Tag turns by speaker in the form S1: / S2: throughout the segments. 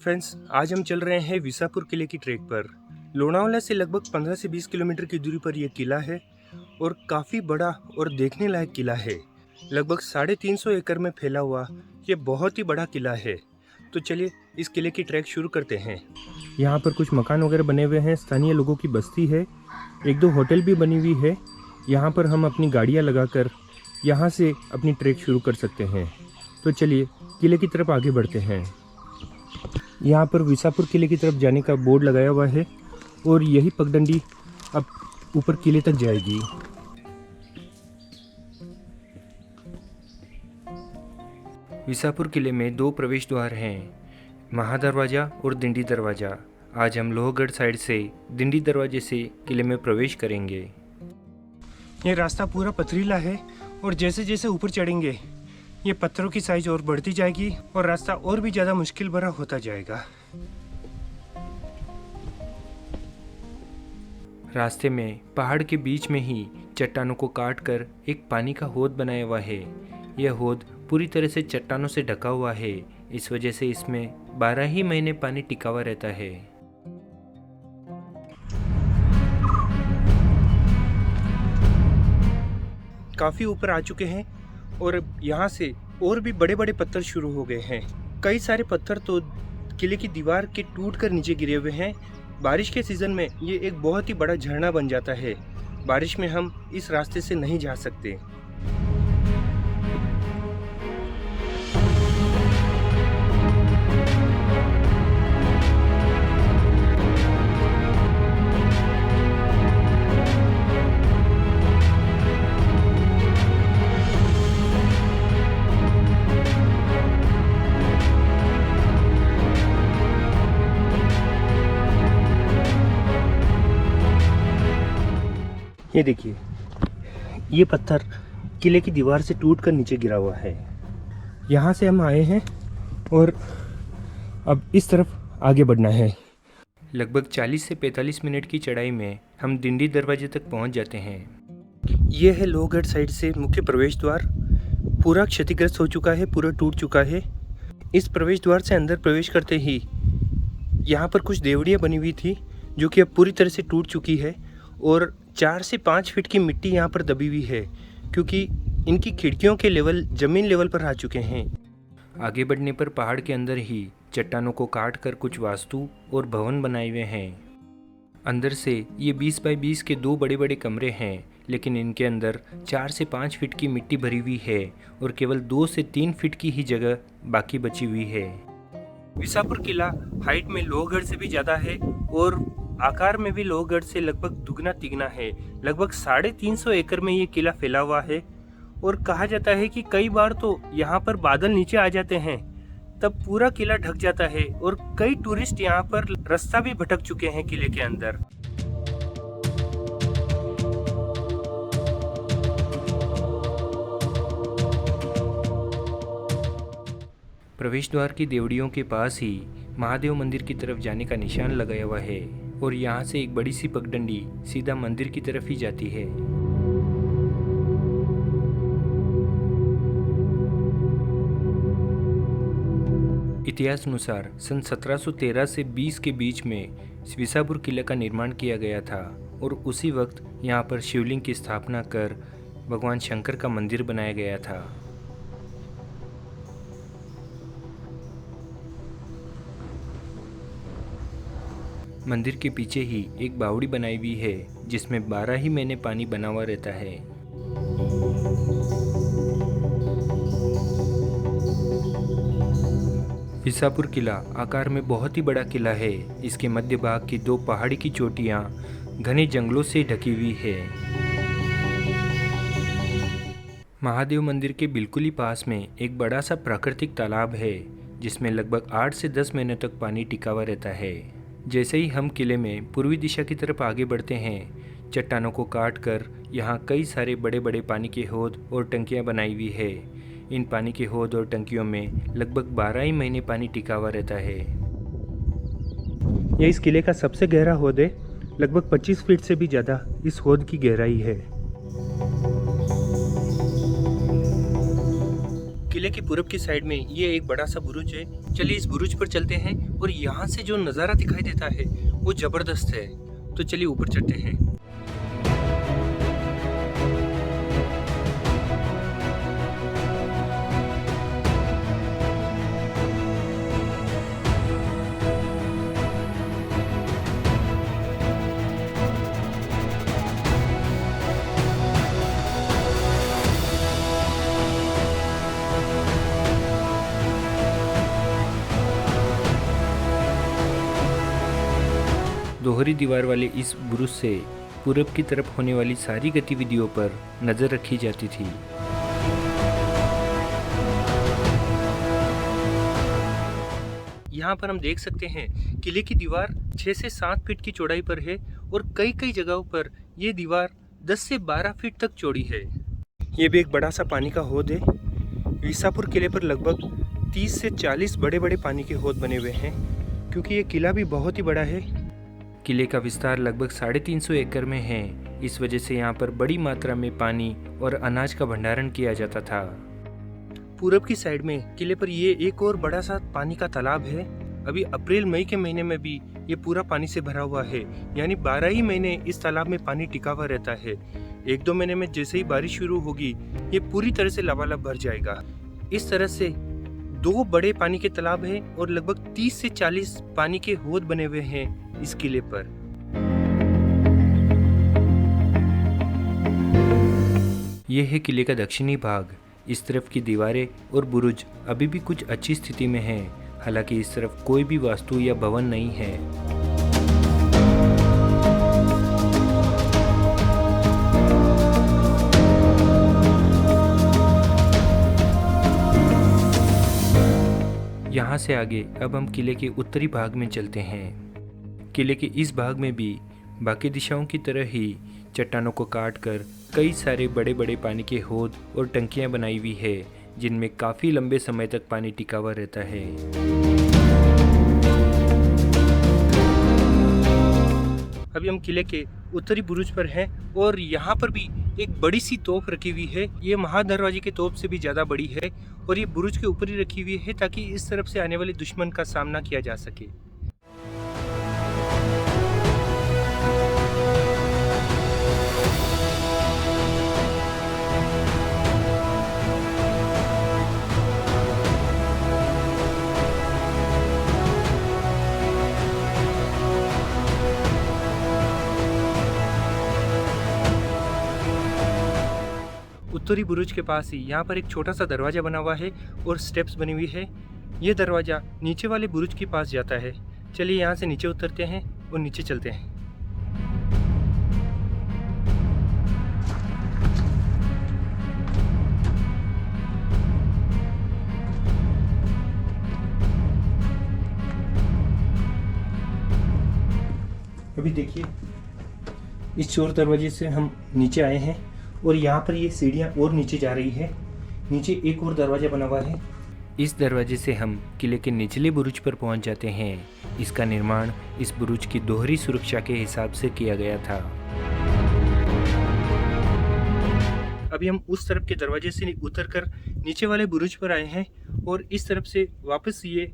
S1: Friends, आज हम चल रहे हैं विसापुर किले की ट्रैक पर। लोनावाला से लगभग 15 से 20 किलोमीटर की दूरी पर यह किला है और काफ़ी बड़ा और देखने लायक किला है। लगभग 350 एकड़ में फैला हुआ यह बहुत ही बड़ा किला है। तो चलिए इस किले की ट्रैक शुरू करते हैं। यहाँ पर कुछ मकान वगैरह बने हुए हैं, स्थानीय लोगों की बस्ती है, एक दो होटल भी बनी हुई है। यहाँ पर हम अपनी गाड़ियाँ लगाकर यहाँ से अपनी ट्रैक शुरू कर सकते हैं। तो चलिए किले की तरफ आगे बढ़ते हैं। यहाँ पर विसापुर किले की तरफ जाने का बोर्ड लगाया हुआ है और यही पगडंडी अब ऊपर किले तक जाएगी। विसापुर किले में दो प्रवेश द्वार हैं, महादरवाजा और दिंडी दरवाजा। आज हम लोहगढ़ साइड से दिंडी दरवाजे से किले में प्रवेश करेंगे। ये रास्ता पूरा पथरीला है और जैसे जैसे ऊपर चढ़ेंगे ये पत्थरों की साइज और बढ़ती जाएगी और रास्ता और भी ज़्यादा मुश्किल भरा होता जाएगा। रास्ते में पहाड़ के बीच में ही चट्टानों को काट कर एक पानी का हौद बनाया हुआ है। यह हौद पूरी तरह से चट्टानों से ढका हुआ है, इस वजह से इसमें 12 ही महीने पानी टिका हुआ रहता है। काफ़ी ऊपर आ चुके हैं और यहाँ से और भी बड़े बड़े पत्थर शुरू हो गए हैं। कई सारे पत्थर तो किले की दीवार के टूट कर नीचे गिरे हुए हैं। बारिश के सीज़न में ये एक बहुत ही बड़ा झरना बन जाता है। बारिश में हम इस रास्ते से नहीं जा सकते। ये देखिए, ये पत्थर किले की दीवार से टूटकर नीचे गिरा हुआ है। यहाँ से हम आए हैं और अब इस तरफ आगे बढ़ना है। लगभग 40 से 45 मिनट की चढ़ाई में हम दिंडी दरवाजे तक पहुँच जाते हैं। ये है लोहगढ़ साइड से मुख्य प्रवेश द्वार। पूरा क्षतिग्रस्त हो चुका है, पूरा टूट चुका है। इस प्रवेश द्वार से अंदर प्रवेश करते ही यहाँ पर कुछ देवड़ियाँ बनी हुई थी जो कि अब पूरी तरह से टूट चुकी है और 4 से 5 फीट की मिट्टी यहाँ पर दबी हुई है क्योंकि इनकी खिड़कियों के लेवल ज़मीन लेवल पर आ चुके हैं। आगे बढ़ने पर पहाड़ के अंदर ही चट्टानों को काट कर कुछ वास्तु और भवन बनाए हुए हैं। अंदर से ये 20 बाई 20 के 2 बड़े बड़े कमरे हैं, लेकिन इनके अंदर 4 से 5 फीट की मिट्टी भरी हुई है और केवल 2 से 3 फीट की ही जगह बाकी बची हुई है। विसापुर किला हाइट में लोहगढ़ से भी ज़्यादा है और आकार में भी लोहगढ़ से लगभग दुगना तिगना है। लगभग 350 एकड़ में ये किला फैला हुआ है और कहा जाता है कि कई बार तो यहाँ पर बादल नीचे आ जाते हैं तब पूरा किला ढक जाता है और कई टूरिस्ट यहाँ पर रास्ता भी भटक चुके हैं किले के अंदर। प्रवेश द्वार की देवड़ियों के पास ही महादेव मंदिर की तरफ जाने का निशान लगाया हुआ है और यहाँ से एक बड़ी सी पगडंडी सीधा मंदिर की तरफ ही जाती है। इतिहास अनुसार सन 1713 से 20 के बीच में विसापुर किले का निर्माण किया गया था और उसी वक्त यहाँ पर शिवलिंग की स्थापना कर भगवान शंकर का मंदिर बनाया गया था। मंदिर के पीछे ही एक बावड़ी बनाई हुई है जिसमें 12 ही महीने पानी बना हुआ रहता है। विसापुर किला आकार में बहुत ही बड़ा किला है। इसके मध्य भाग की 2 पहाड़ी की चोटियां घने जंगलों से ढकी हुई है। महादेव मंदिर के बिल्कुल ही पास में एक बड़ा सा प्राकृतिक तालाब है जिसमें लगभग 8 से 10 महीनों तक पानी टिका हुआ रहता है। जैसे ही हम किले में पूर्वी दिशा की तरफ आगे बढ़ते हैं, चट्टानों को काट कर यहाँ कई सारे बड़े बड़े पानी के हौद और टंकियाँ बनाई हुई है। इन पानी के हौद और टंकियों में लगभग 12 ही महीने पानी टिका हुआ रहता है। यह इस किले का सबसे गहरा हौद है। लगभग 25 फीट से भी ज़्यादा इस हौद की गहराई है। किले की पूरब की साइड में ये एक बड़ा सा बुरुज है। चलिए इस बुरुज पर चलते हैं और यहाँ से जो नज़ारा दिखाई देता है वो ज़बरदस्त है। तो चलिए ऊपर चढ़ते हैं। दोहरी दीवार वाले इस बुरुज से पूरब की तरफ होने वाली सारी गतिविधियों पर नज़र रखी जाती थी। यहाँ पर हम देख सकते हैं किले की दीवार 6 से 7 फीट की चौड़ाई पर है और कई कई जगहों पर ये दीवार 10 से 12 फीट तक चौड़ी है। ये भी एक बड़ा सा पानी का हौद है। विसापुर किले पर लगभग 30 से 40 बड़े बड़े पानी के हौद बने हुए हैं, क्योंकि ये किला भी बहुत ही बड़ा है। किले का विस्तार लगभग 350 एकड़ में है। इस वजह से यहाँ पर बड़ी मात्रा में पानी और अनाज का भंडारण किया जाता था। पूरब की साइड में किले पर ये एक और बड़ा सा पानी का तालाब है। अभी अप्रैल मई के महीने में भी ये पूरा पानी से भरा हुआ है, यानी 12 ही महीने इस तालाब में पानी टिका हुआ रहता है। 1-2 महीने में जैसे ही बारिश शुरू होगी ये पूरी तरह से लबालब भर जाएगा। इस तरह से 2 बड़े पानी के तालाब हैं और लगभग 30 से 40 पानी के हौद बने हुए हैं इस किले पर। यह है किले का दक्षिणी भाग। इस तरफ की दीवारें और बुरुज अभी भी कुछ अच्छी स्थिति में हैं, हालांकि इस तरफ कोई भी वास्तु या भवन नहीं है। यहाँ से आगे अब हम किले के उत्तरी भाग में चलते हैं। किले के इस भाग में भी बाकी दिशाओं की तरह ही चट्टानों को काटकर कई सारे बड़े बड़े पानी के हौद और टंकियाँ बनाई हुई है, जिनमें काफ़ी लंबे समय तक पानी टिका हुआ रहता है। अभी हम किले के उत्तरी बुरुज पर हैं और यहाँ पर भी एक बड़ी सी तोप रखी हुई है। ये महादरवाजे की तोप से भी ज़्यादा बड़ी है और ये बुरुज के ऊपर ही रखी हुई है ताकि इस तरफ से आने वाले दुश्मन का सामना किया जा सके। उत्तरी बुरुज के पास ही यहाँ पर एक छोटा सा दरवाज़ा बना हुआ है और स्टेप्स बनी हुई है। ये दरवाज़ा नीचे वाले बुरुज के पास जाता है। चलिए यहाँ से नीचे उतरते हैं और नीचे चलते हैं। अभी देखिए इस चोर दरवाजे से हम नीचे आए हैं और यहाँ पर ये सीढ़ियाँ और नीचे जा रही है। नीचे एक और दरवाज़ा बना हुआ है। इस दरवाजे से हम किले के निचले बुरुज पर पहुँच जाते हैं। इसका निर्माण इस बुरुज की दोहरी सुरक्षा के हिसाब से किया गया था। अभी हम उस तरफ के दरवाजे से उतरकर नीचे वाले बुरुज पर आए हैं और इस तरफ से वापस ये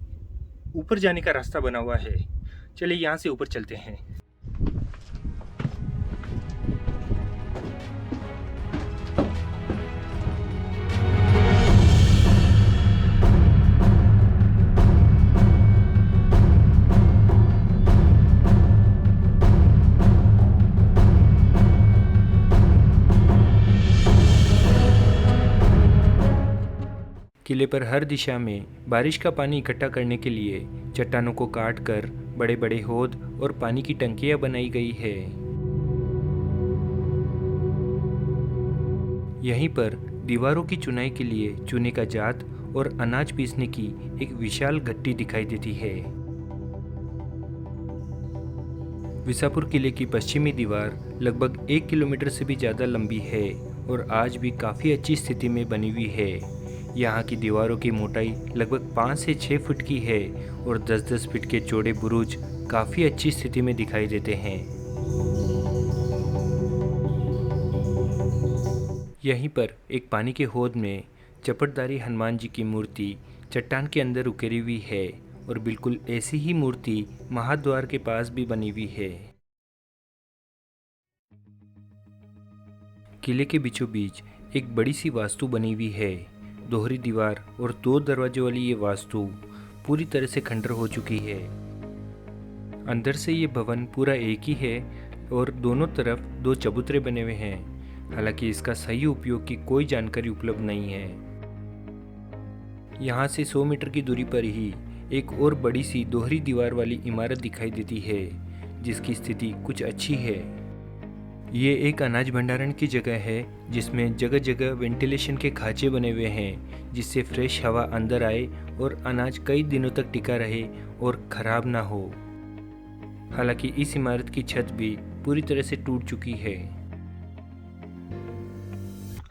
S1: ऊपर जाने का रास्ता बना हुआ है। चलिए यहाँ से ऊपर चलते हैं। किले पर हर दिशा में बारिश का पानी इकट्ठा करने के लिए चट्टानों को काटकर बड़े बड़े हौद और पानी की टंकियां बनाई गई है। यहीं पर दीवारों की चुनाई के लिए चूने का जात और अनाज पीसने की एक विशाल गट्टी दिखाई देती है। विसापुर किले की पश्चिमी दीवार लगभग 1 किलोमीटर से भी ज़्यादा लंबी है और आज भी काफ़ी अच्छी स्थिति में बनी हुई है। यहाँ की दीवारों की मोटाई लगभग 5 से 6 फुट की है और 10-10 फीट के चौड़े बुरुज काफ़ी अच्छी स्थिति में दिखाई देते हैं। यहीं पर एक पानी के हौद में चपटधारी हनुमान जी की मूर्ति चट्टान के अंदर उकेरी हुई है और बिल्कुल ऐसी ही मूर्ति महाद्वार के पास भी बनी हुई है। किले के बीचों बीच एक बड़ी सी वास्तु बनी हुई है। दोहरी दीवार और 2 दरवाजे वाली ये वास्तु पूरी तरह से खंडर हो चुकी है। अंदर से ये भवन पूरा एक ही है और दोनों तरफ 2 चबूतरे बने हुए हैं। हालांकि इसका सही उपयोग की कोई जानकारी उपलब्ध नहीं है। यहाँ से 100 मीटर की दूरी पर ही एक और बड़ी सी दोहरी दीवार वाली इमारत दिखाई देती है, जिसकी स्थिति कुछ अच्छी है। ये एक अनाज भंडारण की जगह है, जिसमें जगह जगह वेंटिलेशन के खांचे बने हुए हैं, जिससे फ्रेश हवा अंदर आए और अनाज कई दिनों तक टिका रहे और खराब ना हो। हालांकि इस इमारत की छत भी पूरी तरह से टूट चुकी है।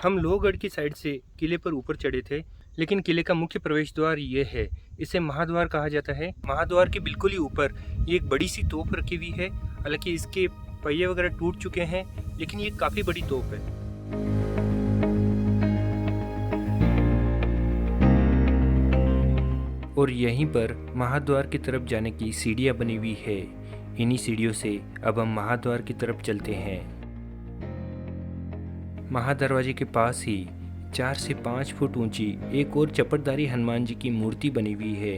S1: हम लोहगढ़ की साइड से किले पर ऊपर चढ़े थे, लेकिन किले का मुख्य प्रवेश द्वार ये है। इसे महाद्वार कहा जाता है। महाद्वार के बिल्कुल ही ऊपर ये एक बड़ी सी तोप रखी हुई है। हालांकि इसके पहिए वगैरह टूट चुके हैं, लेकिन ये काफी बड़ी तोप है। और यहीं पर महाद्वार की तरफ जाने की सीढ़ियां बनी हुई है। इन्हीं सीढ़ियों से अब हम महाद्वार की तरफ चलते हैं। महादरवाजे के पास ही 4 से 5 फुट ऊंची एक और चपटधारी हनुमान जी की मूर्ति बनी हुई है।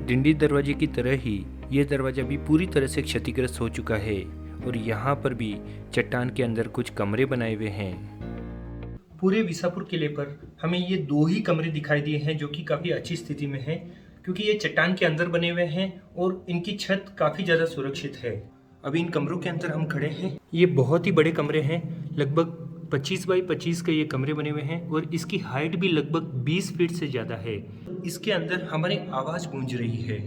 S1: डिंडी दरवाजे की तरह ही ये दरवाजा भी पूरी तरह से क्षतिग्रस्त हो चुका है और यहाँ पर भी चट्टान के अंदर कुछ कमरे बनाए हुए हैं। पूरे विसापुर किले पर हमें ये 2 ही कमरे दिखाई दिए हैं, जो कि काफ़ी अच्छी स्थिति में हैं, क्योंकि ये चट्टान के अंदर बने हुए हैं और इनकी छत काफ़ी ज़्यादा सुरक्षित है। अभी इन कमरों के अंदर हम खड़े हैं। ये बहुत ही बड़े कमरे हैं, लगभग 25 बाई 25 के ये कमरे बने हुए हैं और इसकी हाइट भी लगभग 20 फीट से ज़्यादा है। इसके अंदर हमारी आवाज़ गूंज रही है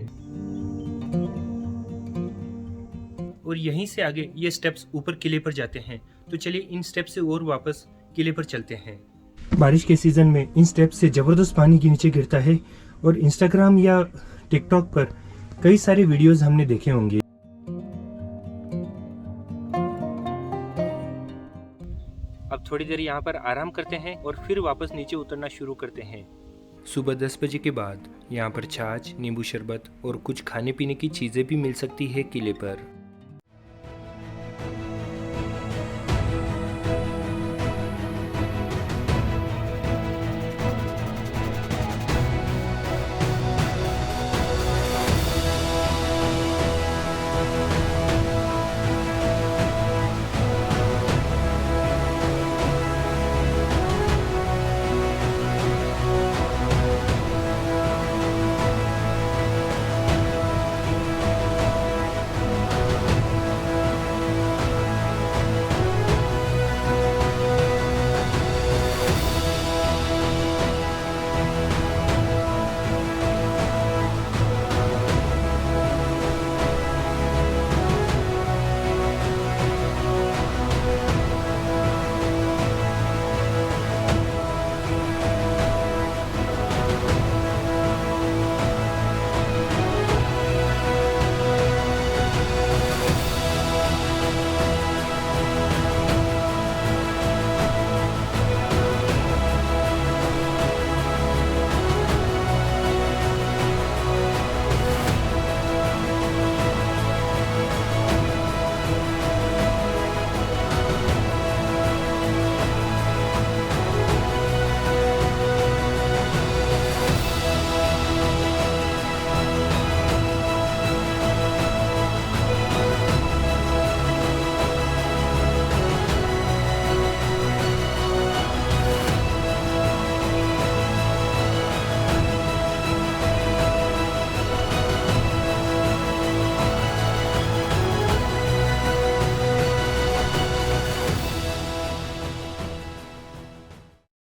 S1: और यहीं से आगे ये स्टेप्स ऊपर किले पर जाते हैं। तो चलिए इन स्टेप से और वापस किले पर चलते हैं। बारिश के सीजन में इन स्टेप्स से जबरदस्त पानी के नीचे गिरता है और इंस्टाग्राम या टिकटॉक पर कई सारे वीडियोस हमने देखे होंगे। अब थोड़ी देर यहाँ पर आराम करते हैं और फिर वापस नीचे उतरना शुरू करते हैं। सुबह 10 बजे के बाद यहाँ पर छाछ, नींबू शरबत और कुछ खाने पीने की चीज़ें भी मिल सकती है किले पर।